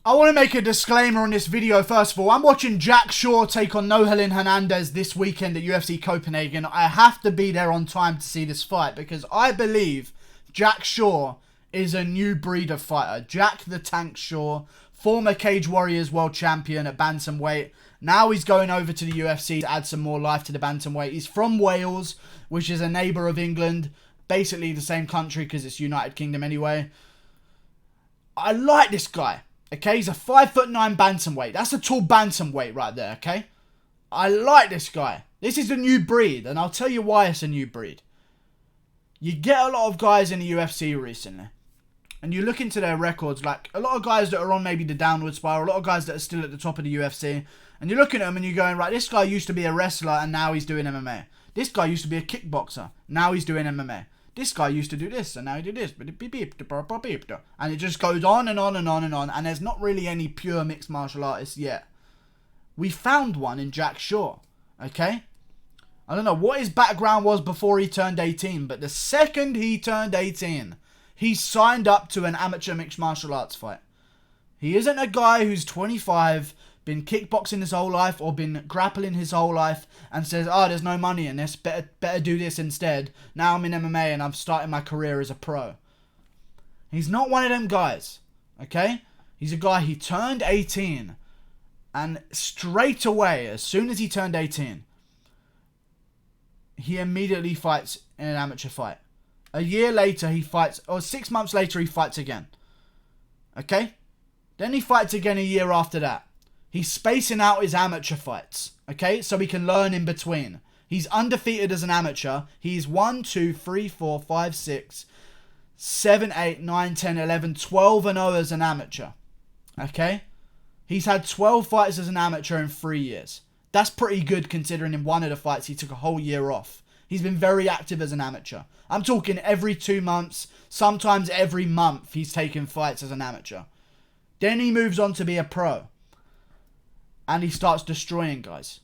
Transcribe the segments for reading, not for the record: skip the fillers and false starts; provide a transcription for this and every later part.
I want to make a disclaimer on this video first of all. I'm watching Jack Shaw take on Nohelin Hernandez this weekend at UFC Copenhagen. I have to be there on time to see this fight because I believe Jack Shaw is a new breed of fighter. Jack the Tank Shaw, former Cage Warriors world champion at bantamweight. Now he's going over to the UFC to add some more life to the bantamweight. He's from Wales, which is a neighbour of England. Basically the same country because it's United Kingdom anyway. I like this guy. Okay, he's a 5'9" bantamweight. That's a tall bantamweight right there, okay? I like this guy. This is a new breed, and I'll tell you why it's a new breed. You get a lot of guys in the UFC recently, and you look into their records, like a lot of guys that are on maybe the downward spiral, a lot of guys that are still at the top of the UFC, and you're looking at them and you're going, right, this guy used to be a wrestler and now he's doing MMA. This guy used to be a kickboxer, now he's doing MMA. This guy used to do this, and now he did this. And it just goes on and on and on and on. And there's not really any pure mixed martial artists yet. We found one in Jack Shaw. Okay? I don't know what his background was before he turned 18. But the second he turned 18, he signed up to an amateur mixed martial arts fight. He isn't a guy who's 25, been kickboxing his whole life or been grappling his whole life and says, oh, there's no money in this, better do this instead. Now I'm in MMA and I'm starting my career as a pro. He's not one of them guys, okay? He's a guy, he turned 18 and straight away, as soon as he turned 18, he immediately fights in an amateur fight. A year later he fights, or 6 months later he fights again, okay? Then he fights again a year after that. He's spacing out his amateur fights, okay? So he can learn in between. He's undefeated as an amateur. He's 1, 2, 3, 4, 5, 6, 7, 8, 9, 10, 11, 12 and 0 as an amateur, okay? He's had 12 fights as an amateur in 3 years. That's pretty good considering in one of the fights he took a whole year off. He's been very active as an amateur. I'm talking every 2 months, sometimes every month he's taken fights as an amateur. Then he moves on to be a pro. And he starts destroying guys.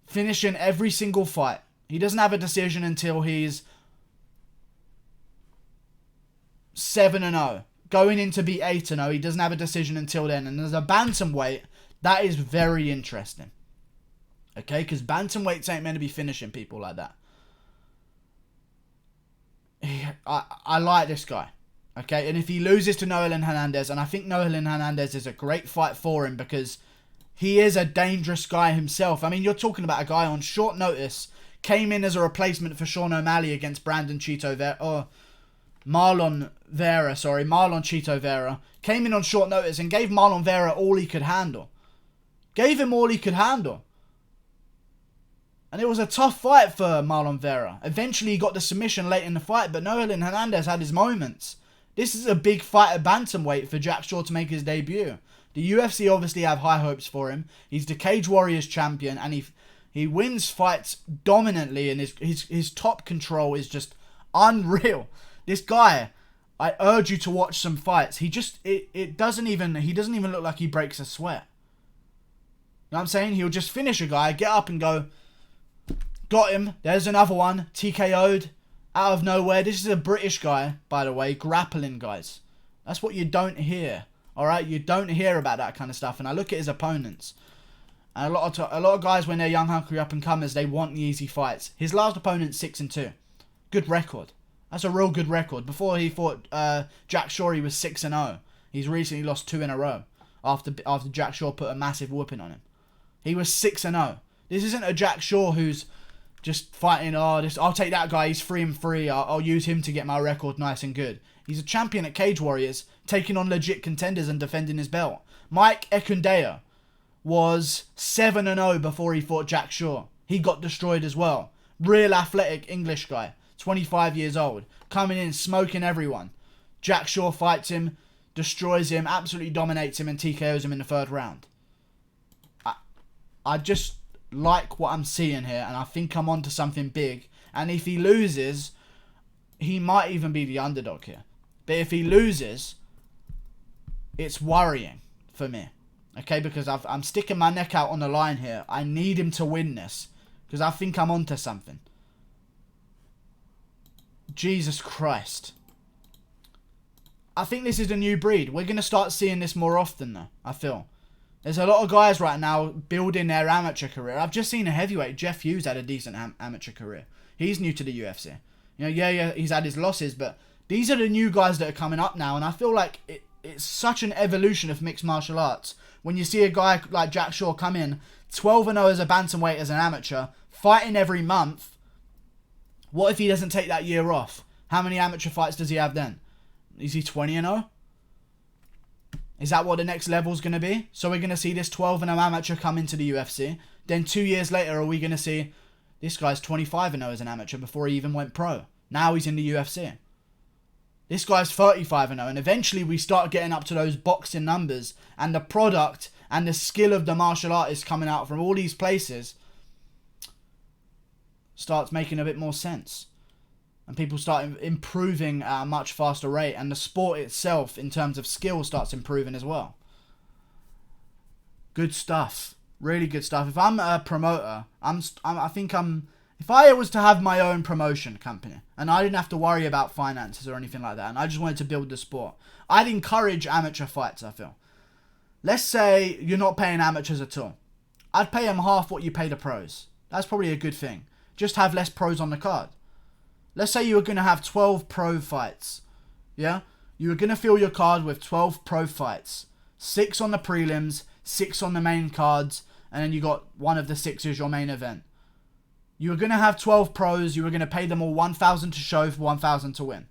Finishing every single fight. He doesn't have a decision until he's 7-0. Going in to be 8-0. He doesn't have a decision until then. And as a bantamweight, that is very interesting. Okay? Because bantamweights ain't meant to be finishing people like that. I like this guy. Okay? And if he loses to Nohelin Hernandez, and I think Nohelin Hernandez is a great fight for him because he is a dangerous guy himself. I mean, you're talking about a guy on short notice, came in as a replacement for Sean O'Malley against Marlon Chito Vera. Came in on short notice and gave Marlon Vera all he could handle. Gave him all he could handle. And it was a tough fight for Marlon Vera. Eventually he got the submission late in the fight, but Nohelin Hernandez had his moments. This is a big fight at bantamweight for Jack Shaw to make his debut. The UFC obviously have high hopes for him. He's the Cage Warriors champion and he wins fights dominantly and his top control is just unreal. This guy, I urge you to watch some fights. He doesn't even look like he breaks a sweat. You know what I'm saying? He'll just finish a guy, get up and go, got him, there's another one, TKO'd, out of nowhere. This is a British guy, by the way, grappling guys. That's what you don't hear. Alright, you don't hear about that kind of stuff. And I look at his opponents. And a lot of guys, when they're young, hungry up-and-comers, they want the easy fights. His last opponent's 6-2. Good record. That's a real good record. Before he fought Jack Shaw, he was 6-0. He's recently lost 2 in a row. After Jack Shaw put a massive whooping on him. He was 6-0. This isn't a Jack Shaw who's just fighting, I'll take that guy, he's 3-3. I'll use him to get my record nice and good. He's a champion at Cage Warriors, taking on legit contenders and defending his belt. Mike Ekundeo was 7-0 before he fought Jack Shaw. He got destroyed as well. Real athletic English guy, 25 years old, coming in, smoking everyone. Jack Shaw fights him, destroys him, absolutely dominates him and TKOs him in the 3rd round. I just like what I'm seeing here and I think I'm onto something big. And if he loses, he might even be the underdog here. But if he loses, it's worrying for me. Okay, because I'm sticking my neck out on the line here. I need him to win this. Because I think I'm onto something. Jesus Christ. I think this is the new breed. We're going to start seeing this more often though, I feel. There's a lot of guys right now building their amateur career. I've just seen a heavyweight, Jeff Hughes, had a decent amateur career. He's new to the UFC. You know, yeah, he's had his losses, but these are the new guys that are coming up now, and I feel like it's such an evolution of mixed martial arts. When you see a guy like Jack Shaw come in, 12-0 as a bantamweight as an amateur, fighting every month, what if he doesn't take that year off? How many amateur fights does he have then? Is he 20-0? Is that what the next level is going to be? So we're going to see this 12-0 amateur come into the UFC. Then 2 years later, are we going to see this guy's 25-0 as an amateur before he even went pro? Now he's in the UFC. This guy's 35-0. And eventually we start getting up to those boxing numbers. And the product and the skill of the martial artist coming out from all these places starts making a bit more sense. And people start improving at a much faster rate. And the sport itself, in terms of skill, starts improving as well. Good stuff. Really good stuff. If I'm a promoter, if I was to have my own promotion company, and I didn't have to worry about finances or anything like that, and I just wanted to build the sport, I'd encourage amateur fights, I feel. Let's say you're not paying amateurs at all. I'd pay them half what you pay the pros. That's probably a good thing. Just have less pros on the card. Let's say you were going to have 12 pro fights. Yeah? You were going to fill your card with 12 pro fights. 6 on the prelims, 6 on the main cards, and then you got one of the 6 as your main event. You were going to have 12 pros. You were going to pay them all 1,000 to show for 1,000 to win.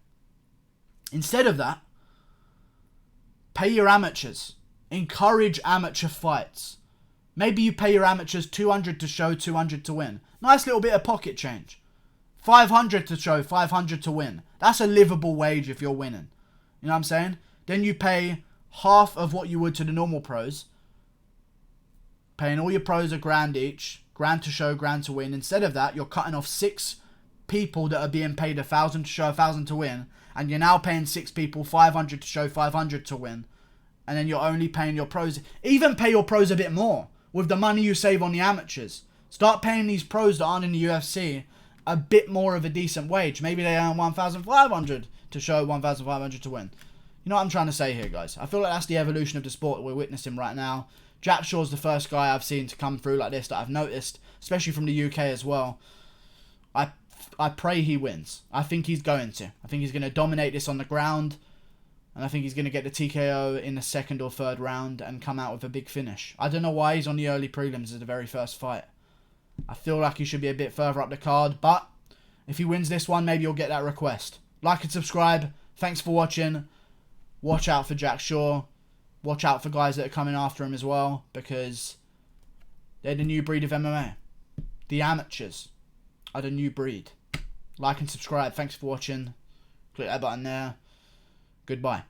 Instead of that, pay your amateurs. Encourage amateur fights. Maybe you pay your amateurs 200 to show, 200 to win. Nice little bit of pocket change. 500 to show, 500 to win. That's a livable wage if you're winning. You know what I'm saying? Then you pay half of what you would to the normal pros. Paying all your pros $1,000 each. $1,000 to show, $1,000 to win. Instead of that, you're cutting off 6 people that are being paid 1,000 to show, 1,000 to win. And you're now paying 6 people 500 to show, 500 to win. And then you're only paying your pros. Even pay your pros a bit more with the money you save on the amateurs. Start paying these pros that aren't in the UFC a bit more of a decent wage. Maybe they earn 1,500 to show, 1,500 to win. You know what I'm trying to say here, guys? I feel like that's the evolution of the sport that we're witnessing right now. Jack Shaw's the first guy I've seen to come through like this that I've noticed, especially from the UK as well. I pray he wins. I think he's going to. I think he's going to dominate this on the ground. And I think he's going to get the TKO in the 2nd or 3rd round and come out with a big finish. I don't know why he's on the early prelims as the very first fight. I feel like he should be a bit further up the card, but if he wins this one, maybe you'll get that request. Like and subscribe. Thanks for watching. Watch out for Jack Shaw. Watch out for guys that are coming after him as well, because they're the new breed of MMA. The amateurs are the new breed. Like and subscribe. Thanks for watching. Click that button there. Goodbye.